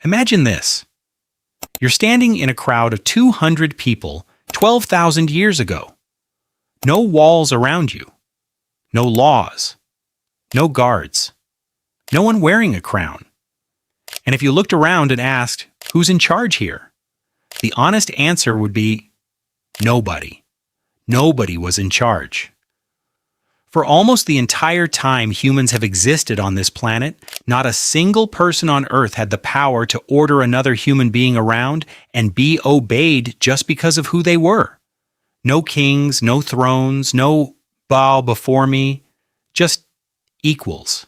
Imagine this. You're standing in a crowd of 200 people 12,000 years ago. No walls around you. No laws. No guards. No one wearing a crown. And if you looked around and asked, who's in charge here? The honest answer would be, nobody. Nobody was in charge. For almost the entire time humans have existed on this planet, not a single person on Earth had the power to order another human being around and be obeyed just because of who they were. No kings, no thrones, no bow before me, just equals.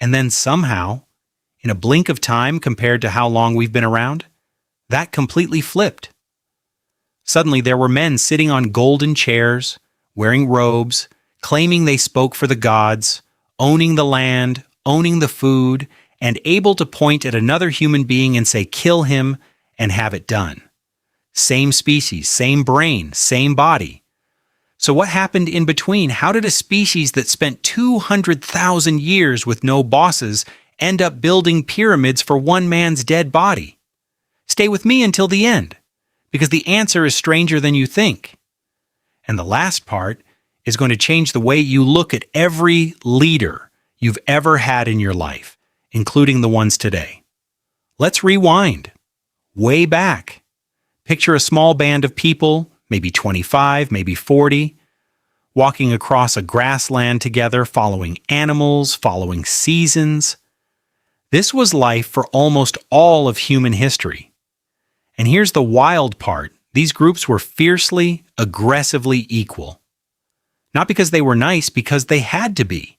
And then somehow, in a blink of time compared to how long we've been around, that completely flipped. Suddenly there were men sitting on golden chairs, wearing robes, claiming they spoke for the gods, owning the land, owning the food, and able to point at another human being and say, kill him, and have it done. Same species, same brain, same body. So what happened in between? How did a species that spent 200,000 years with no bosses end up building pyramids for one man's dead body? Stay with me until the end, because the answer is stranger than you think. And the last part is going to change the way you look at every leader you've ever had in your life, including the ones today. Let's rewind. Way back. Picture a small band of people, maybe 25, maybe 40, walking across a grassland together, following animals, following seasons. This was life for almost all of human history. And here's the wild part. These groups were fiercely, aggressively equal. Not because they were nice, because they had to be.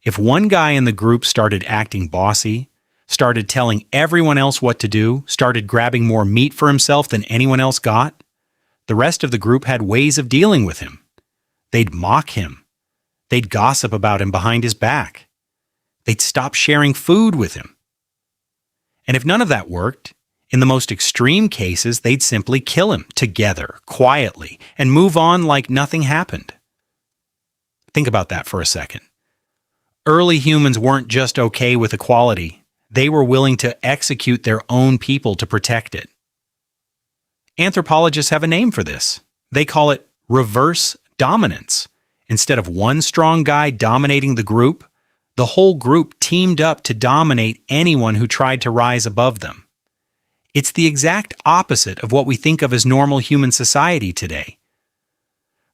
If one guy in the group started acting bossy, started telling everyone else what to do, started grabbing more meat for himself than anyone else got, the rest of the group had ways of dealing with him. They'd mock him. They'd gossip about him behind his back. They'd stop sharing food with him. And if none of that worked, in the most extreme cases, they'd simply kill him together, quietly, and move on like nothing happened. Think about that for a second. Early humans weren't just okay with equality. They were willing to execute their own people to protect it. Anthropologists have a name for this. They call it reverse dominance. Instead of one strong guy dominating the group, the whole group teamed up to dominate anyone who tried to rise above them. It's the exact opposite of what we think of as normal human society today.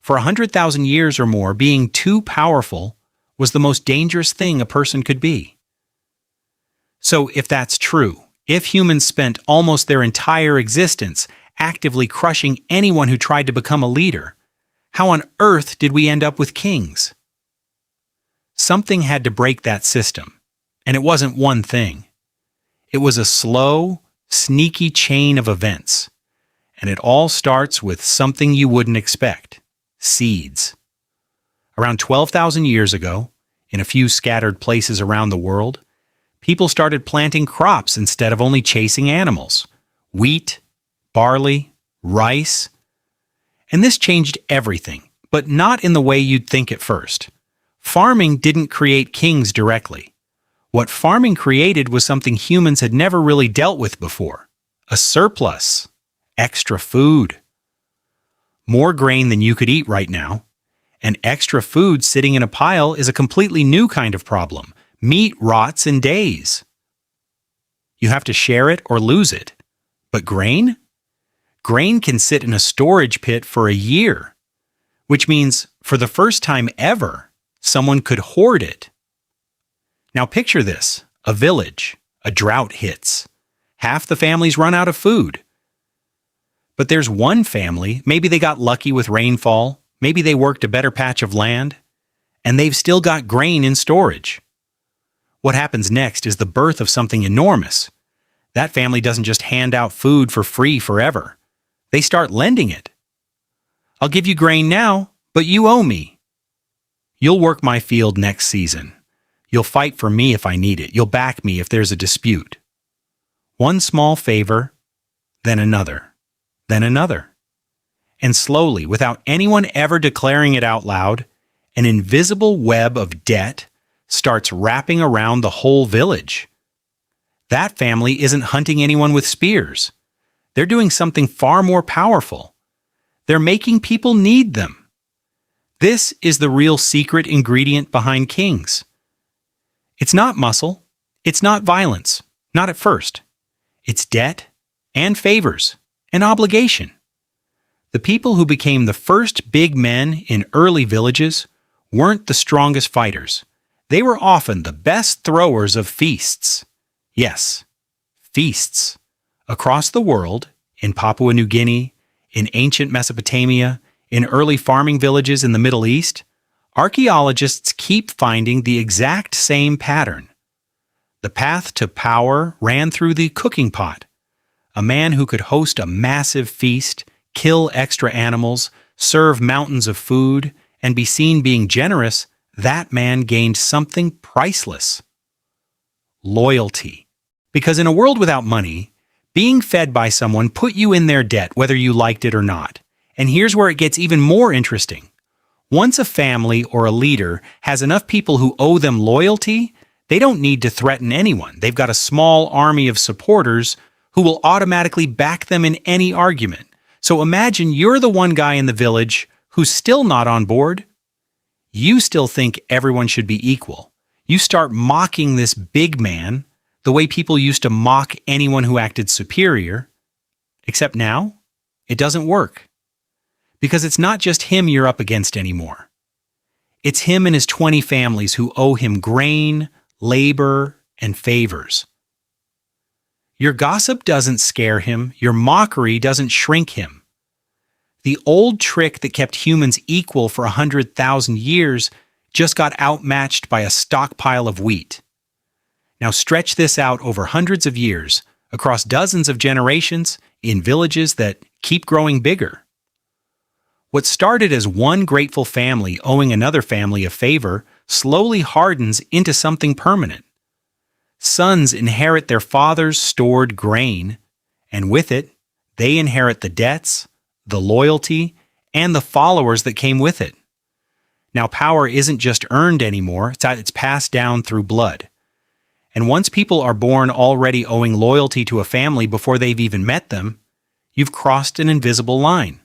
For 100,000 years or more, being too powerful was the most dangerous thing a person could be. So if that's true, if humans spent almost their entire existence actively crushing anyone who tried to become a leader, how on earth did we end up with kings? Something had to break that system, and it wasn't one thing. It was a slow, sneaky chain of events, and it all starts with something you wouldn't expect. Seeds. Around 12,000 years ago, in a few scattered places around the world, people started planting crops instead of only chasing animals. Wheat, barley, rice. And this changed everything, but not in the way you'd think at first. Farming didn't create kings directly. What farming created was something humans had never really dealt with before. A surplus. Extra food. More grain than you could eat right now. And extra food sitting in a pile is a completely new kind of problem. Meat rots in days. You have to share it or lose it. But grain? Grain can sit in a storage pit for a year, which means for the first time ever, someone could hoard it. Now picture this, a village, a drought hits. Half the families run out of food. But there's one family, maybe they got lucky with rainfall, maybe they worked a better patch of land, and they've still got grain in storage. What happens next is the birth of something enormous. That family doesn't just hand out food for free forever. They start lending it. I'll give you grain now, but you owe me. You'll work my field next season. You'll fight for me if I need it. You'll back me if there's a dispute. One small favor, then another. Then another. And slowly, without anyone ever declaring it out loud, an invisible web of debt starts wrapping around the whole village. That family isn't hunting anyone with spears. They're doing something far more powerful. They're making people need them. This is the real secret ingredient behind kings. It's not muscle. It's not violence. Not at first. It's debt and favors and obligation. The people who became the first big men in early villages weren't the strongest fighters. They were often the best throwers of feasts. Yes, feasts. Across the world, in Papua New Guinea, in ancient Mesopotamia, in early farming villages in the Middle East, archaeologists keep finding the exact same pattern. The path to power ran through the cooking pot. A man who could host a massive feast, kill extra animals, serve mountains of food, and be seen being generous, that man gained something priceless. Loyalty. Because in a world without money, being fed by someone put you in their debt whether you liked it or not. And here's where it gets even more interesting. Once a family or a leader has enough people who owe them loyalty, they don't need to threaten anyone. They've got a small army of supporters who will automatically back them in any argument. So imagine you're the one guy in the village who's still not on board. You still think everyone should be equal. You start mocking this big man the way people used to mock anyone who acted superior. Except now, it doesn't work. Because it's not just him you're up against anymore. It's him and his 20 families who owe him grain, labor, and favors. Your gossip doesn't scare him. Your mockery doesn't shrink him. The old trick that kept humans equal for 100,000 years just got outmatched by a stockpile of wheat. Now stretch this out over hundreds of years, across dozens of generations, in villages that keep growing bigger. What started as one grateful family owing another family a favor slowly hardens into something permanent. Sons inherit their father's stored grain, and with it, they inherit the debts, the loyalty, and the followers that came with it. Now power isn't just earned anymore, it's passed down through blood. And once people are born already owing loyalty to a family before they've even met them, you've crossed an invisible line.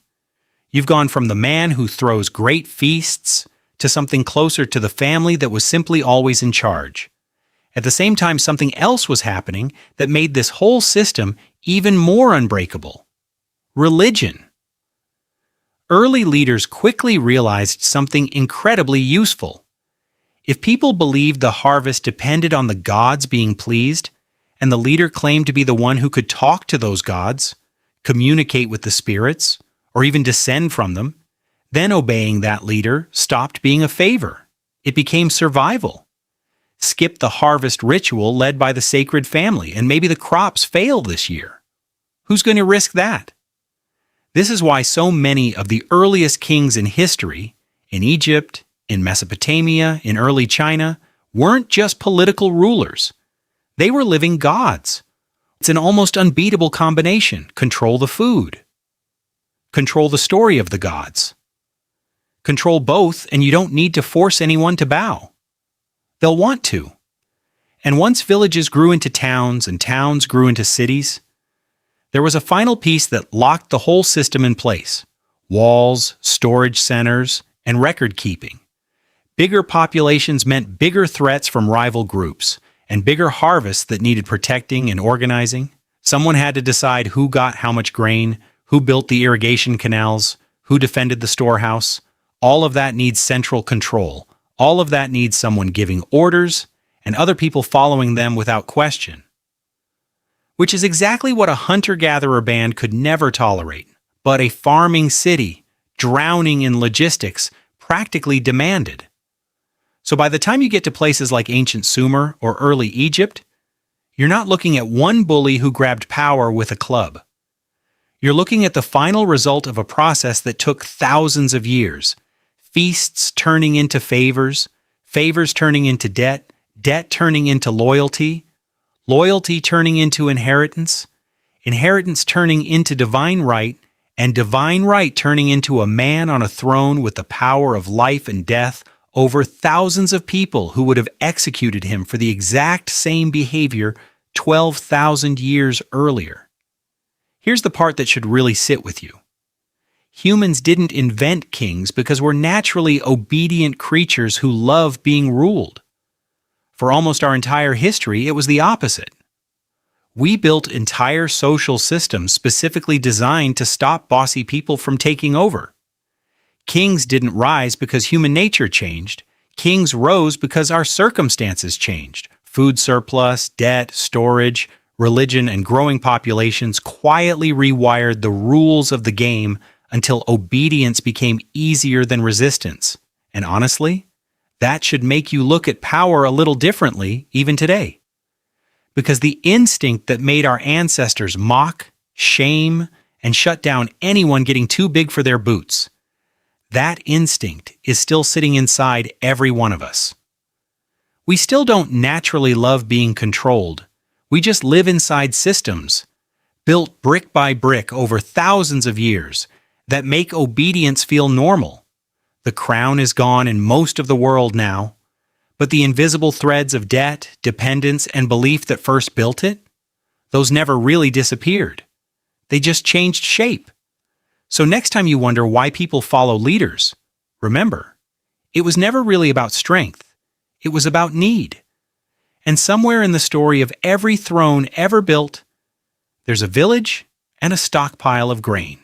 You've gone from the man who throws great feasts to something closer to the family that was simply always in charge. At the same time, something else was happening that made this whole system even more unbreakable. Religion. Early leaders quickly realized something incredibly useful. If people believed the harvest depended on the gods being pleased, and the leader claimed to be the one who could talk to those gods, communicate with the spirits, or even descend from them, then obeying that leader stopped being a favor. It became survival. Skip the harvest ritual led by the sacred family, and maybe the crops fail this year. Who's going to risk that? This is why so many of the earliest kings in history, in Egypt, in Mesopotamia, in early China, weren't just political rulers. They were living gods. It's an almost unbeatable combination. Control the food. Control the story of the gods. Control both, and you don't need to force anyone to bow. They'll want to. And once villages grew into towns and towns grew into cities, there was a final piece that locked the whole system in place. Walls, storage centers, and record keeping. Bigger populations meant bigger threats from rival groups, and bigger harvests that needed protecting and organizing. Someone had to decide who got how much grain, who built the irrigation canals, who defended the storehouse. All of that needs central control. All of that needs someone giving orders and other people following them without question. Which is exactly what a hunter-gatherer band could never tolerate, but a farming city, drowning in logistics, practically demanded. So by the time you get to places like ancient Sumer or early Egypt, you're not looking at one bully who grabbed power with a club. You're looking at the final result of a process that took thousands of years. Feasts turning into favors, favors turning into debt, debt turning into loyalty, loyalty turning into inheritance, inheritance turning into divine right, and divine right turning into a man on a throne with the power of life and death over thousands of people who would have executed him for the exact same behavior 12,000 years earlier. Here's the part that should really sit with you. Humans didn't invent kings because we're naturally obedient creatures who love being ruled. For almost our entire history, it was the opposite. We built entire social systems specifically designed to stop bossy people from taking over. Kings didn't rise because human nature changed. Kings rose because our circumstances changed. Food surplus, debt, storage, religion, and growing populations quietly rewired the rules of the game until obedience became easier than resistance. And honestly, that should make you look at power a little differently even today. Because the instinct that made our ancestors mock, shame, and shut down anyone getting too big for their boots, that instinct is still sitting inside every one of us. We still don't naturally love being controlled. We just live inside systems, built brick by brick over thousands of years, that make obedience feel normal. The crown is gone in most of the world now, but the invisible threads of debt, dependence, and belief that first built it, those never really disappeared. They just changed shape. So next time you wonder why people follow leaders, remember, it was never really about strength. It was about need. And somewhere in the story of every throne ever built, there's a village and a stockpile of grain.